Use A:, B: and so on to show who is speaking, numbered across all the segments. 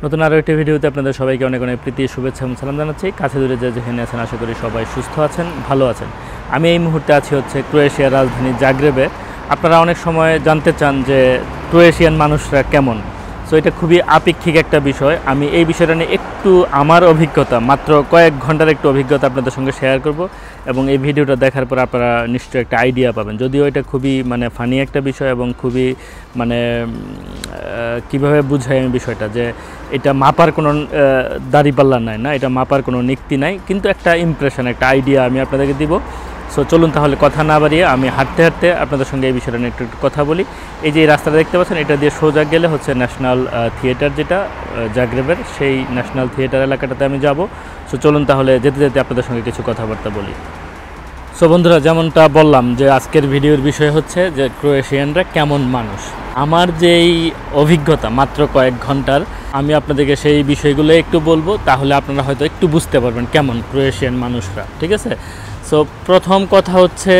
A: নতুন আরও একটি ভিডিওতে আপনাদের সবাইকে অনেক অনেক প্রীতি শুভেচ্ছা এবং সালাম জানাচ্ছি। কাছে দূরে যে যেখানে আছেন আশা করি সবাই সুস্থ আছেন, ভালো আছেন। আমি এই মুহূর্তে আছি হচ্ছে ক্রোয়েশিয়ার রাজধানী জাগ্রেবে। আপনারা অনেক সময় জানতে চান যে ক্রোয়েশিয়ান মানুষরা কেমন। সো এটা খুবই আপেক্ষিক একটা বিষয়। আমি এই বিষয়টা নিয়ে একটু আমার অভিজ্ঞতা, মাত্র কয়েক ঘন্টার একটু অভিজ্ঞতা আপনাদের সঙ্গে শেয়ার করব এবং এই ভিডিওটা দেখার পর আপনারা নিশ্চয়ই একটা আইডিয়া পাবেন। যদিও এটা খুবই ফানি একটা বিষয় এবং খুবই কীভাবে বুঝাই আমি বিষয়টা, যে এটা মাপার কোনো দাঁড়িপাল্লা নাই, না এটা মাপার কোনো নিক্তি নাই, কিন্তু একটা ইমপ্রেশন, একটা আইডিয়া আমি আপনাদেরকে দিব। সো চলুন তাহলে কথা না বাড়িয়ে আমি হাঁটতে হাঁটতে আপনাদের সঙ্গে এই বিষয়টা নিয়ে একটু কথা বলি। এই যে এই রাস্তাটা দেখতে পাচ্ছেন, এটা দিয়ে সোজা গেলে হচ্ছে ন্যাশনাল থিয়েটার, যেটা জাগ্রেবের, সেই ন্যাশনাল থিয়েটার এলাকাটাতে আমি যাব। সো চলুন তাহলে যেতে যেতে আপনাদের সঙ্গে কিছু কথাবার্তা বলি। সো বন্ধুরা, যেমনটা বললাম যে আজকের ভিডিওর বিষয় হচ্ছে যে ক্রোয়েশিয়ানরা কেমন মানুষ। আমার যেই অভিজ্ঞতা মাত্র কয়েক ঘন্টার, আমি আপনাদেরকে সেই বিষয়গুলো একটু বলবো, তাহলে আপনারা হয়তো একটু বুঝতে পারবেন কেমন ক্রোয়েশিয়ান মানুষরা, ঠিক আছে? সো প্রথম কথা হচ্ছে,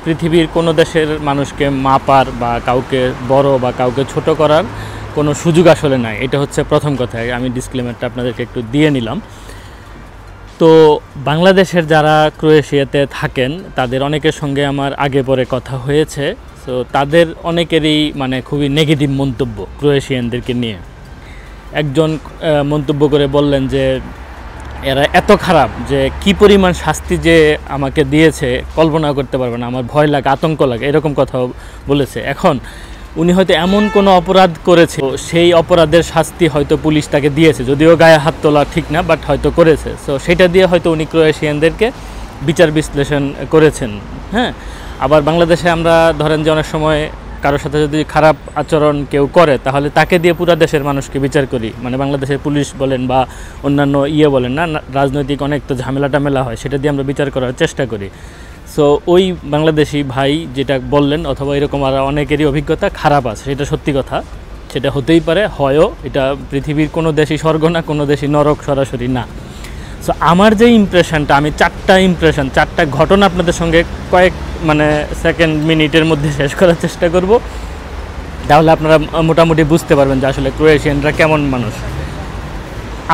A: পৃথিবীর কোনো দেশের মানুষকে মাপার বা কাউকে বড় বা কাউকে ছোট করার কোনো সুযোগ আসলে নাই। এটা হচ্ছে প্রথম কথা। আমি ডিসক্লেমারটা আপনাদেরকে একটু দিয়ে নিলাম। তো বাংলাদেশের যারা ক্রোয়েশিয়াতে থাকেন তাদের অনেকের সঙ্গে আমার আগে পরে কথা হয়েছে। সো তাদের অনেকেরই খুবই নেগেটিভ মন্তব্য ক্রোয়েশিয়ানদেরকে নিয়ে। একজন মন্তব্য করে বললেন যে এরা এত খারাপ যে কি পরিমাণ শাস্তি যে আমাকে দিয়েছে কল্পনা করতে পারবে না, আমার ভয় লাগে, আতঙ্ক লাগে, এরকম কথাও বলেছে। এখন উনি হয়তো এমন কোনো অপরাধ করেছে, সেই অপরাধের শাস্তি হয়তো পুলিশ তাকে দিয়েছে, যদিও গায়ে হাত তোলা ঠিক না, বাট হয়তো করেছে। সো সেটা দিয়ে হয়তো উনি ক্রোয়েশিয়ানদেরকে বিচার বিশ্লেষণ করেছেন। হ্যাঁ, আবার বাংলাদেশে আমরা ধরেন যে অনেক সময় কারোর সাথে যদি খারাপ আচরণ কেউ করে, তাহলে তাকে দিয়ে পুরো দেশের মানুষকে বিচার করি। বাংলাদেশের পুলিশ বলেন বা অন্যান্য বলেন না, রাজনৈতিক অনেক তো ঝামেলা টামেলা হয়, সেটা দিয়ে আমরা বিচার করার চেষ্টা করি। সো ওই বাংলাদেশি ভাই যেটা বললেন, অথবা এরকম আর অনেকেরই অভিজ্ঞতা খারাপ আছে, সেটা সত্যি কথা, সেটা হতেই পারে, হয়ও। এটা পৃথিবীর কোনো দেশই স্বর্গ না, কোনো দেশই নরক সরাসরি না। সো আমার যে ইমপ্রেশনটা, আমি চারটা ঘটনা আপনাদের সঙ্গে কয়েক সেকেন্ড মিনিটের মধ্যে শেষ করার চেষ্টা করব, তাহলে আপনারা মোটামুটি বুঝতে পারবেন যে আসলে ক্রোয়েশিয়ানরা কেমন মানুষ।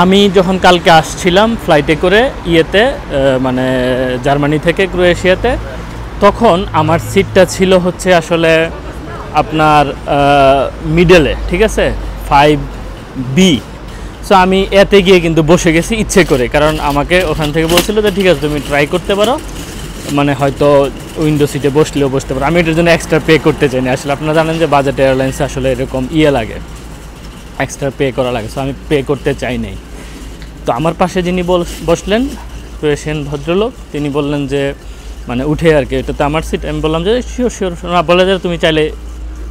A: আমি যখন কালকে আসছিলাম ফ্লাইটে করে জার্মানি থেকে ক্রোয়েশিয়াতে, তখন আমার সিটটা ছিল হচ্ছে আসলে আপনার মিডলে, ঠিক আছে, 5B। সো আমি এতে গিয়ে কিন্তু বসে গেছি ইচ্ছে করে, কারণ আমাকে ওখান থেকে বলছিল যে ঠিক আছে তুমি ট্রাই করতে পারো, হয়তো উইন্ডো সিটে বসলেও বসতে পারো। আমি এটার জন্য এক্সট্রা পে করতে চাই না। আসলে আপনারা জানেন যে বাজেট এয়ারলাইন্সে আসলে এরকম লাগে, এক্সট্রা পে করা লাগে। সো আমি পে করতে চাই নাই। তো আমার পাশে যিনি বসলেন, ক্রোয়েশিয়ান ভদ্রলোক, তিনি বললেন যে উঠে আর কি, এটা তো আমার সিট। আমি বললাম যে শিওর না, বলে যে তুমি চাইলে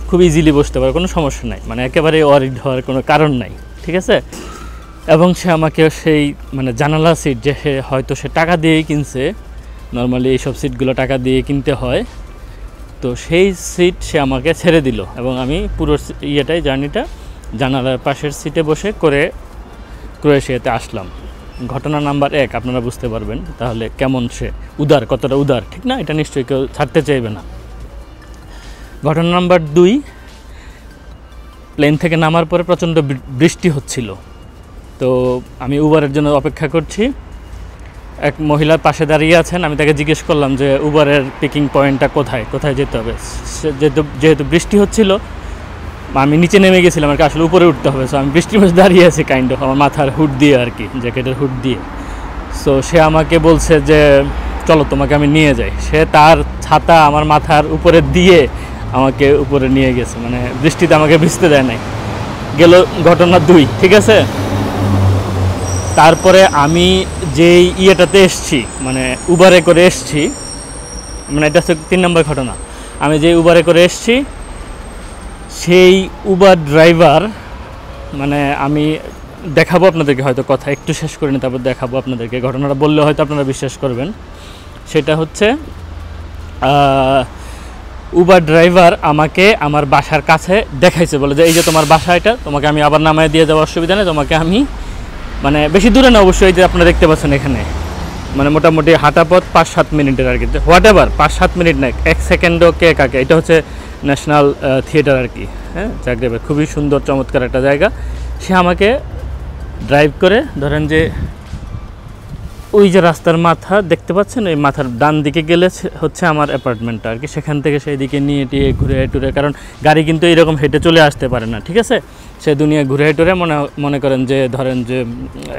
A: খুব ইজিলি বসতে পারো, কোনো সমস্যা নাই, একেবারে ওয়ারিড হওয়ার কোনো কারণ নাই, ঠিক আছে? এবং সে আমাকে সেই জানালা সিট, যে হয়তো সে টাকা দিয়েই কিনছে, নর্মালি এইসব সিটগুলো টাকা দিয়ে কিনতে হয়, তো সেই সিট সে আমাকে ছেড়ে দিল এবং আমি পুরো জার্নিটা জানালার পাশের সিটে বসে করে ক্রোয়েশিয়াতে আসলাম। ঘটনা নাম্বার 1 আপনারা বুঝতে পারবেন তাহলে কেমন সে উদার, কতটা উদার, ঠিক না? এটা নিশ্চয়ই কেউ ছাড়তে চাইবে না। ঘটনা নাম্বার 2, প্লেন থেকে নামার পরে প্রচণ্ড বৃষ্টি হচ্ছিল। তো আমি উবারের জন্য অপেক্ষা করছি। এক মহিলার পাশে দাঁড়িয়ে আছেন, আমি তাকে জিজ্ঞেস করলাম যে উবারের পিকিং পয়েন্টটা কোথায় যেতে হবে। যেহেতু বৃষ্টি হচ্ছিল, আমি নিচে নেমে গেছিলাম আর কি, আসলে উপরে উঠতে হবে। সো আমি বৃষ্টির মধ্যে দাঁড়িয়ে আছি কাইন্ড অফ, আমার মাথার হুড দিয়ে আর কি, জ্যাকেটের হুড দিয়ে। সো সে আমাকে বলছে যে চলো তোমাকে আমি নিয়ে যাই। সে তার ছাতা আমার মাথার উপরে দিয়ে আমাকে উপরে নিয়ে গেছে, বৃষ্টিতে আমাকে ভিজতে দেয় নাই। গেল ঘটনা 2, ঠিক আছে? তারপরে আমি যেই ইয়েটাতে এসছি, উবারে করে এসছি, এটা হচ্ছে 3 নম্বর ঘটনা। আমি যেই উবারে করে এসছি, সেই উবার ড্রাইভার, আমি দেখাবো আপনাদেরকে, হয়তো কথা একটু শেষ করে নিই তারপর দেখাবো আপনাদেরকে। ঘটনাটা বললে হয়তো আপনারা বিশ্বাস করবেন। সেটা হচ্ছে উবার ড্রাইভার আমাকে আমার বাসার কাছে দেখাইছে, বলে যে এই যে তোমার বাসা, এটা তোমাকে আমি আবার নামায় দিয়ে যাওয়ার অসুবিধা নেই, তোমাকে আমি বেশি দূরে না অবশ্যই, যে আপনারা দেখতে পাচ্ছেন এখানে, মোটামুটি হাঁটা পথ 5-7 মিনিটের আর কি, হোয়াট এভার, 5-7 মিনিট না, 1 সেকেন্ডও কে কাকে। এটা হচ্ছে ন্যাশনাল থিয়েটার আর কি, হ্যাঁ, জাগ্রেবে, খুবই সুন্দর চমৎকার একটা জায়গা। সে আমাকে ড্রাইভ করে, ধরেন যে ওই যে রাস্তার মাথা দেখতে পাচ্ছেন, ওই মাথার ডান দিকে গেলে হচ্ছে আমার অ্যাপার্টমেন্টটা আর কি। সেখান থেকে সেই দিকে নিয়ে টিয়ে ঘুরে টুরে, কারণ গাড়ি কিন্তু এইরকম হেঁটে চলে আসতে পারে না, ঠিক আছে। সে দুনিয়া ঘুরে টুরে মনে করেন যে ধরেন যে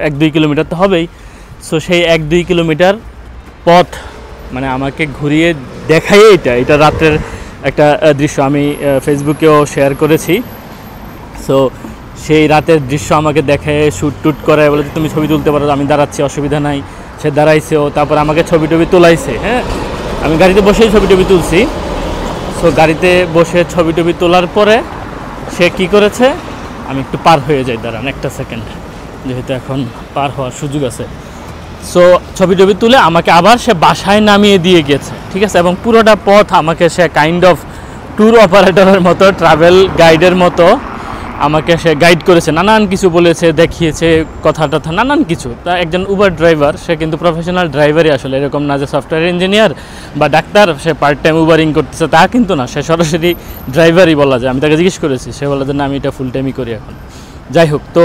A: 1-2 কিলোমিটার তো হবেই। সো সেই 1-2 কিলোমিটার পথ মানে আমাকে ঘুরিয়ে দেখাই। এটা রাত্রের একটা দৃশ্য আমি ফেসবুকেও শেয়ার করেছি। সো সেই রাতের দৃশ্য আমাকে দেখে শ্যুট টুট করে, বলে যে তুমি ছবি তুলতে পারো, আমি দাঁড়াচ্ছি, অসুবিধা নাই। সে দাঁড়াইছেও, তারপর আমাকে ছবি টবি তোলাইছে। হ্যাঁ, আমি গাড়িতে বসেই ছবি টবি তুলছি। সো গাড়িতে বসে ছবি টবি তোলার পরে সে কি করেছে, আমি একটু পার হয়ে যাই, দাঁড়ান একটা সেকেন্ড, যেহেতু এখন পার হওয়ার সুযোগ আছে। সো ছবি টবি তুলে আমাকে আবার সে বাসায় নামিয়ে দিয়ে গেছে, ঠিক আছে। এবং পুরোটা পথ আমাকে সে কাইন্ড অফ ট্যুর অপারেটরের মতো, ট্রাভেল গাইডের মতো আমাকে সে গাইড করেছে, নানান কিছু বলেছে, দেখিয়েছে, কথা টথা নানান কিছু। তা একজন উবার ড্রাইভার, সে কিন্তু প্রফেশনাল ড্রাইভারই আসলে, এরকম না যে সফটওয়্যার ইঞ্জিনিয়ার বা ডাক্তার সে পার্ট টাইম উবারিং করতেছে, তা কিন্তু না। সে সরাসরি ড্রাইভারই বলা যায়। আমি তাকে জিজ্ঞেস করেছি, সে বলে যে না, আমি এটা ফুল টাইমই করি এখন। যাই হোক, তো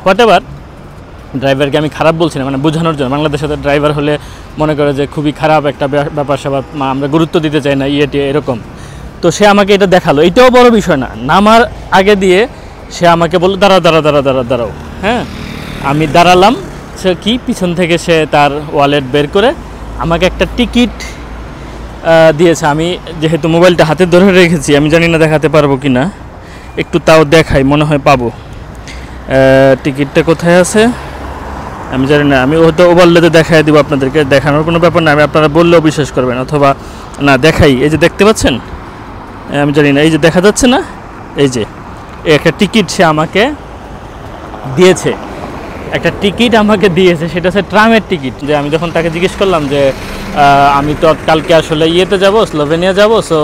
A: হোয়াট এভার, ড্রাইভারকে আমি খারাপ বলছি না, মানে বোঝানোর জন্য। বাংলাদেশে তো ড্রাইভার হলে মনে করে যে খুবই খারাপ একটা ব্যাপার স্যাপার, আমরা গুরুত্ব দিতে চাই না, এরকম। তো সে আমাকে এটা দেখালো, এটাও বড় বিষয় না। নামার আগে দিয়ে সে আমাকে বললো দাঁড়াও। হ্যাঁ, আমি দাঁড়ালাম। সে কি পিছন থেকে সে তার ওয়ালেট বের করে আমাকে একটা টিকিট দিয়েছে। আমি যেহেতু মোবাইলটা হাতে ধরে রেখেছি, আমি জানি না দেখাতে পারবো কি না, একটু তাও দেখাই, মনে হয় পাবো। টিকিটটা কোথায় আছে আমি জানি না, আমি হয়তো ওভারলেতে দেখাই দিব আপনাদেরকে, দেখানোর কোনো ব্যাপার না, আমি আপনারা বললেও বিশ্বাস করবেন, অথবা না দেখাই। এই যে দেখতে পাচ্ছেন, আমি জানি না, এই যে দেখা যাচ্ছে না, এই যে একটা টিকিট সে আমাকে দিয়েছে, একটা টিকিট আমাকে দিয়েছে, সেটা হচ্ছে ট্রামের টিকিট। যে আমি যখন তাকে জিজ্ঞেস করলাম যে আমি তো কালকে আসলে ইয়েতে যাব, স্লোভেনিয়া যাব, সো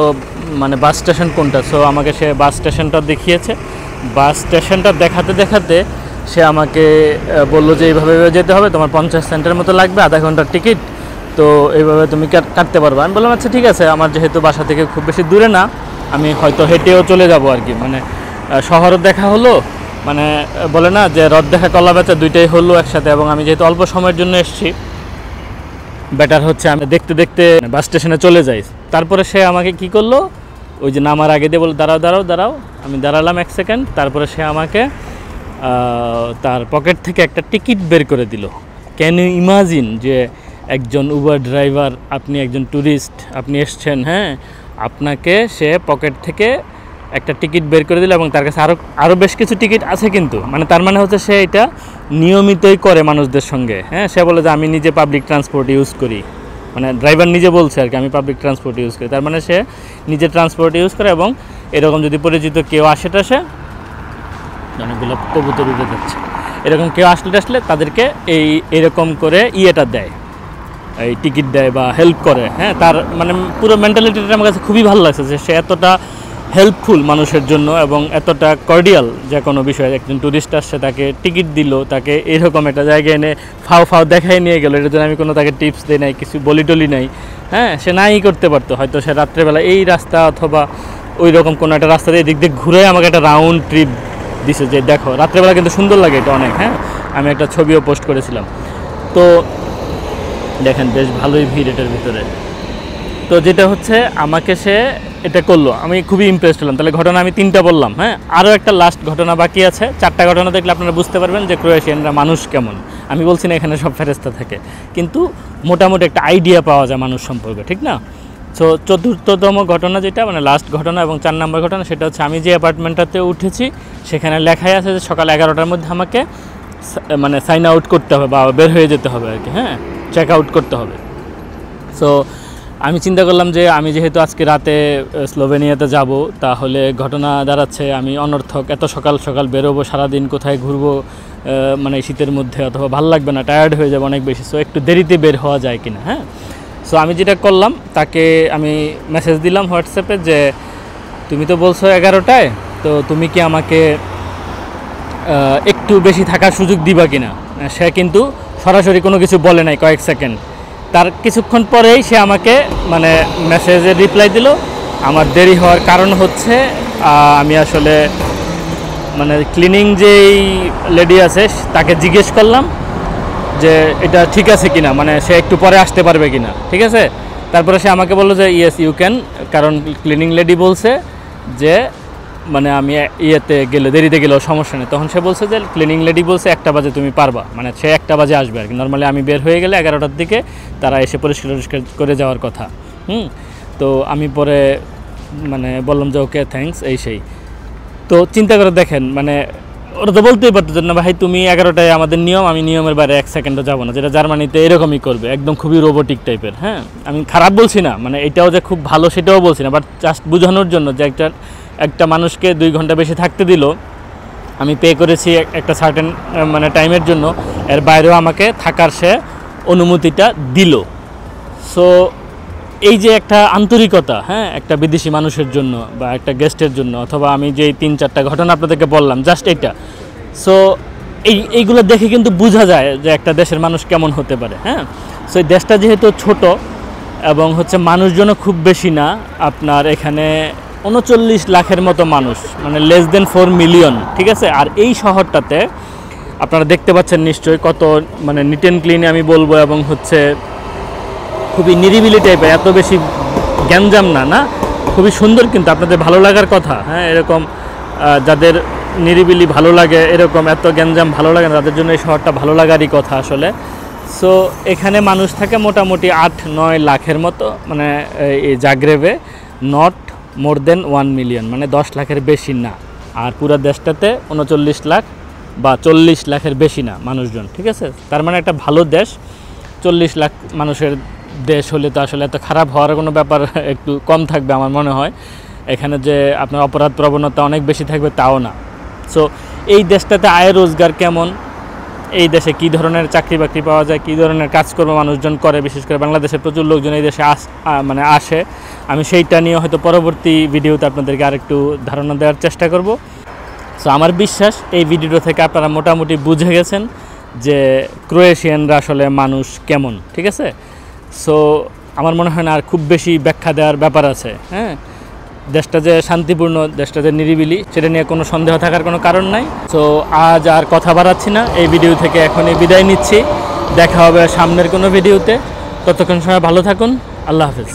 A: মানে বাস স্টেশন কোনটা, সো আমাকে সে বাস স্টেশনটা দেখিয়েছে। বাস স্টেশনটা দেখাতে সে আমাকে বললো যে এইভাবে যেতে হবে, তোমার 50 সেন্টের মতো লাগবে, আধা ঘন্টার টিকিট, তো এইভাবে তুমি কাটতে পারবে। আমি বললাম আচ্ছা ঠিক আছে, আমার যেহেতু বাসা থেকে খুব বেশি দূরে না, আমি হয়তো হেঁটেও চলে যাব আর কি। মানে শহরও দেখা হলো, মানে বলে না যে রথ দেখা কলা বেচা, দুইটাই হলো একসাথে। এবং আমি যেহেতু অল্প সময়ের জন্য এসেছি, বেটার হচ্ছে আমি দেখতে দেখতে বাস স্টেশনে চলে যাই। তারপরে সে আমাকে কি করলো, ওই যে নামার আগে দিয়ে বললো দাঁড়াও। আমি দাঁড়ালাম 1 সেকেন্ড, তারপরে সে আমাকে তার পকেট থেকে একটা টিকিট বের করে দিল। ক্যান ইউ ইমাজিন যে একজন উবার ড্রাইভার, আপনি একজন ট্যুরিস্ট, আপনি এসছেন, হ্যাঁ, আপনাকে সে পকেট থেকে একটা টিকিট বের করে দিল। এবং তার কাছে আরও বেশ কিছু টিকিট আছে কিন্তু, মানে তার মানে হচ্ছে সে এটা নিয়মিতই করে মানুষদের সঙ্গে। হ্যাঁ, সে বলে যে আমি নিজে পাবলিক ট্রান্সপোর্ট ইউজ করি, মানে ড্রাইভার নিজে বলছে আর কি, আমি পাবলিক ট্রান্সপোর্ট ইউজ করি। তার মানে সে নিজে ট্রান্সপোর্ট ইউজ করে। এবং এরকম যদি পরিচিত কেউ আসে টাসে, অনেকগুলো কবুতর উঠে যাচ্ছে, এরকম কেউ আসলে তাদেরকে এরকম করে ইয়েটা দেয়, এই টিকিট দেয় বা হেল্প করে। হ্যাঁ, তার মানে পুরো মেন্টালিটিটা আমার কাছে খুবই ভালো লাগছে, যে সে এতটা হেল্পফুল মানুষের জন্য এবং এতটা কর্ডিয়াল। যে কোনো বিষয়ে একজন ট্যুরিস্ট আসছে, তাকে টিকিট দিল, তাকে এরকম একটা জায়গায় এনে ফাও দেখাই নিয়ে গেল। এটার জন্য আমি কোনো তাকে টিপস দিই নাই, কিছু বলি নাই। হ্যাঁ, সে নাই করতে পারতো, হয়তো সে রাত্রেবেলা এই রাস্তা অথবা ওই রকম কোনো একটা রাস্তা দিয়ে দিক দিয়ে ঘুরে আমাকে একটা রাউন্ড ট্রিপ দিছে, যে দেখো রাত্রেবেলা কিন্তু সুন্দর লাগে এটা অনেক। হ্যাঁ, আমি একটা ছবিও পোস্ট করেছিলাম। তো দেখেন বেশ ভালোই ভিড় এটার ভিতরে। তো যেটা হচ্ছে আমাকে সে এটা করলো, আমি খুবই ইমপ্রেসড হলাম। তাহলে ঘটনা আমি 3টা বললাম। হ্যাঁ, আরও একটা লাস্ট ঘটনা বাকি আছে। 4টা ঘটনা দেখলে আপনারা বুঝতে পারবেন যে ক্রোয়েশিয়ানরা মানুষ কেমন। আমি বলছি না এখানে সব ফেরেস্তা থাকে, কিন্তু মোটামুটি একটা আইডিয়া পাওয়া যায় মানুষ সম্পর্কে, ঠিক না? সো 4র্থতম ঘটনা যেটা, মানে লাস্ট ঘটনা এবং 4 নম্বর ঘটনা, সেটা হচ্ছে আমি যে অ্যাপার্টমেন্টটাতে উঠেছি সেখানে লেখাই আছে যে সকাল 11টার মধ্যে আমাকে মানে সাইন আউট করতে হবে বা বের হয়ে যেতে হবে আর কি। হ্যাঁ, চেক আউট করতে হবে। সো আমি চিন্তা করলাম যে আমি যেহেতু আজকে রাতে স্লোভেনিয়াতে যাব, তাহলে ঘটনা দাঁড়াচ্ছে আমি অনর্থক এত সকাল সকাল বেরোবো, সারাদিন কোথায় ঘুরবো, মানে শীতের মধ্যে, অথবা ভালো লাগবে না, টায়ার্ড হয়ে যাবে অনেক বেশি। সো একটু দেরিতে বের হওয়া যায় কিনা। হ্যাঁ, সো আমি যেটা করলাম, তাকে আমি মেসেজ দিলাম হোয়াটসঅ্যাপে যে তুমি তো বলছো 11টায়, তো তুমি কি আমাকে একটু বেশি থাকার সুযোগ দিবা কিনা। সে কিন্তু সরাসরি কোনো কিছু বলে নাই, কয়েক সেকেন্ড। তার কিছুক্ষণ পরেই সে আমাকে মানে মেসেজের রিপ্লাই দিল। আমার দেরি হওয়ার কারণ হচ্ছে আমি আসলে মানে ক্লিনিং যেই লেডি আছে তাকে জিজ্ঞেস করলাম যে এটা ঠিক আছে কিনা, মানে সে একটু পরে আসতে পারবে কিনা, ঠিক আছে। তারপরে সে আমাকে বললো যে ইয়েস ইউ ক্যান, কারণ ক্লিনিং লেডি বলছে যে মানে আমি ইয়েতে গেলে দেরিতে গেলেও সমস্যা নেই। তখন সে বলছে যে ক্লিনিং লেডি বলছে 1টা বাজে তুমি পারবা, মানে সে 1টা বাজে আসবে আর কি। নর্মালি আমি বের হয়ে গেলে 11টার দিকে তারা এসে পরিষ্কার করে যাওয়ার কথা। তো আমি পরে মানে বললাম যে ওকে থ্যাঙ্কস এই সেই। তো চিন্তা করে দেখেন, মানে ওরা তো বলতেই পারতো যে না ভাই তুমি 11টায় আমাদের নিয়ম, আমি নিয়মের বাইরে 1 সেকেন্ডও যাবো না, যেটা জার্মানিতে এরকমই করবে, একদম খুবই রোবোটিক টাইপের। হ্যাঁ, আমি খারাপ বলছি না, মানে এটাও যে খুব ভালো সেটাও বলছি না, বাট জাস্ট বোঝানোর জন্য যে একটা মানুষকে 2 ঘন্টা বেশি থাকতে দিল, আমি পে করেছি একটা সার্টেন মানে টাইমের জন্য, এর বাইরেও আমাকে থাকার সে অনুমতিটা দিল। সো এই যে একটা আন্তরিকতা, হ্যাঁ, একটা বিদেশি মানুষের জন্য বা একটা গেস্টের জন্য, অথবা আমি যে 3-4টা ঘটনা আপনাদেরকে বললাম জাস্ট এটা, সো এইগুলো দেখে কিন্তু বোঝা যায় যে একটা দেশের মানুষ কেমন হতে পারে। হ্যাঁ, সো এই দেশটা যেহেতু ছোট এবং হচ্ছে মানুষজনও খুব বেশি না, আপনার এখানে 39 লাখের মতো মানুষ, মানে লেস দেন 4 মিলিয়ন, ঠিক আছে। আর এই শহরটাতে আপনারা দেখতে পাচ্ছেন নিশ্চয়ই কত মানে নিট অ্যান্ড ক্লিন আমি বলবো, এবং হচ্ছে খুবই নিরিবিলি টাইপের, এত বেশি গ্যাঞ্জাম না, খুবই সুন্দর, কিন্তু আপনাদের ভালো লাগার কথা। হ্যাঁ, এরকম যাদের নিরিবিলি ভালো লাগে, এরকম এত গ্যাঞ্জাম ভালো লাগে না, তাদের জন্য এই শহরটা ভালো লাগারই কথা আসলে। সো এখানে মানুষ থাকে মোটামুটি 8-9 লাখের মতো, মানে এই জাগ্রেবে নট মোর দেন 1 মিলিয়ন, মানে 10 লাখের বেশি না। আর পুরো দেশটাতে 39 লাখ বা 40 লাখের বেশি না মানুষজন, ঠিক আছে। তার মানে একটা ভালো দেশ। 40 লাখ মানুষের দেশ হলে তো আসলে এত খারাপ হওয়ার কোনো ব্যাপার একটু কম থাকবে আমার মনে হয়। এখানে যে আপনার অপরাধ প্রবণতা অনেক বেশি থাকবে তাও না। সো এই দেশটাতে আয় রোজগার কেমন, এই দেশে কী ধরনের চাকরি বাকরি পাওয়া যায়, কী ধরনের কাজকর্ম মানুষজন করে, বিশেষ করে বাংলাদেশের প্রচুর লোকজন এই দেশে মানে আসে, আমি সেইটা নিয়ে হয়তো পরবর্তী ভিডিওতে আপনাদেরকে আরেকটু ধারণা দেওয়ার চেষ্টা করব। সো আমার বিশ্বাস এই ভিডিও থেকে আপনারা মোটামুটি বুঝে গেছেন যে ক্রোয়েশিয়ানরা আসলে মানুষ কেমন, ঠিক আছে। সো আমার মনে হয় না আর খুব বেশি ব্যাখ্যা দেওয়ার ব্যাপার আছে। হ্যাঁ, দেশটা যে শান্তিপূর্ণ, দেশটা যে নিরিবিলি, সেটা নিয়ে কোনো সন্দেহ থাকার কোনো কারণ নাই। সো আজ আর কথা বাড়াচ্ছি না, এই ভিডিও থেকে এখনই বিদায় নিচ্ছি। দেখা হবে সামনের কোনো ভিডিওতে। ততক্ষণ সময় ভালো থাকুন, আল্লাহ হাফেজ।